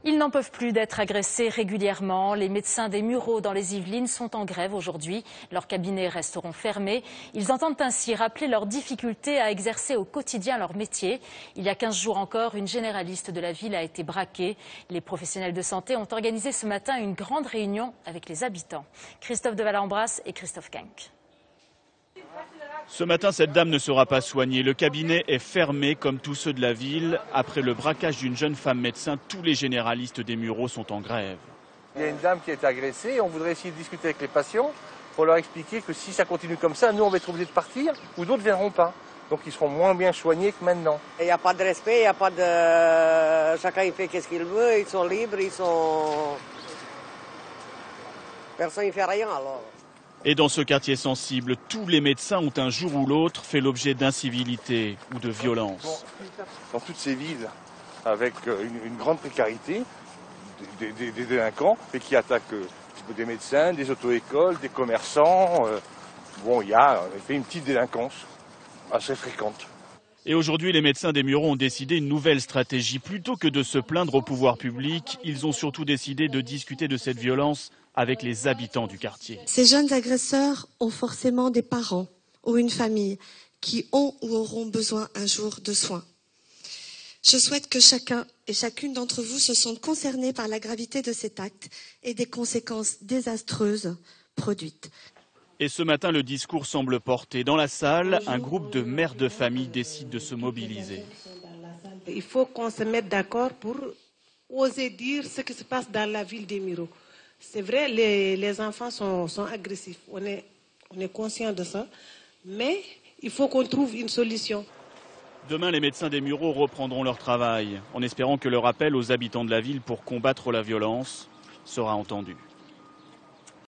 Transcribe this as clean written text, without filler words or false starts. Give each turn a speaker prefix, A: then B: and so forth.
A: Ils n'en peuvent plus d'être agressés régulièrement. Les médecins des Mureaux dans les Yvelines sont en grève aujourd'hui. Leurs cabinets resteront fermés. Ils entendent ainsi rappeler leurs difficultés à exercer au quotidien leur métier. Il y a 15 jours encore, une généraliste de la ville a été braquée. Les professionnels de santé ont organisé ce matin une grande réunion avec les habitants. Christophe de Valambras et Christophe Kenck.
B: Ce matin, cette dame ne sera pas soignée. Le cabinet est fermé comme tous ceux de la ville. Après le braquage d'une jeune femme médecin, tous les généralistes des Mureaux sont en grève.
C: Il y a une dame qui a été agressée et on voudrait essayer de discuter avec les patients pour leur expliquer que si ça continue comme ça, nous on va être obligés de partir ou d'autres ne viendront pas. Donc ils seront moins bien soignés que maintenant.
D: Il n'y a pas de respect, il n'y a pas de... Chacun il fait ce qu'il veut, ils sont libres, Personne ne fait rien alors.
B: Et dans ce quartier sensible, tous les médecins ont un jour ou l'autre fait l'objet d'incivilité ou de violence.
C: Dans toutes ces villes, avec une grande précarité, des délinquants, et qui attaquent des médecins, des auto-écoles, des commerçants. Il y a en effet une petite délinquance assez fréquente.
B: Et aujourd'hui, les médecins des Mureaux ont décidé une nouvelle stratégie. Plutôt que de se plaindre au pouvoir public, ils ont surtout décidé de discuter de cette violence avec les habitants du quartier.
E: Ces jeunes agresseurs ont forcément des parents ou une famille qui ont ou auront besoin un jour de soins. Je souhaite que chacun et chacune d'entre vous se sentent concernés par la gravité de cet acte et des conséquences désastreuses produites.
B: Et ce matin, le discours semble porté. Dans la salle, un groupe de mères de famille décide de se mobiliser.
F: Il faut qu'on se mette d'accord pour oser dire ce qui se passe dans la ville des Mureaux. C'est vrai, les enfants sont agressifs, on est conscient de ça, mais il faut qu'on trouve une solution.
B: Demain, les médecins des Mureaux reprendront leur travail, en espérant que leur appel aux habitants de la ville pour combattre la violence sera entendu.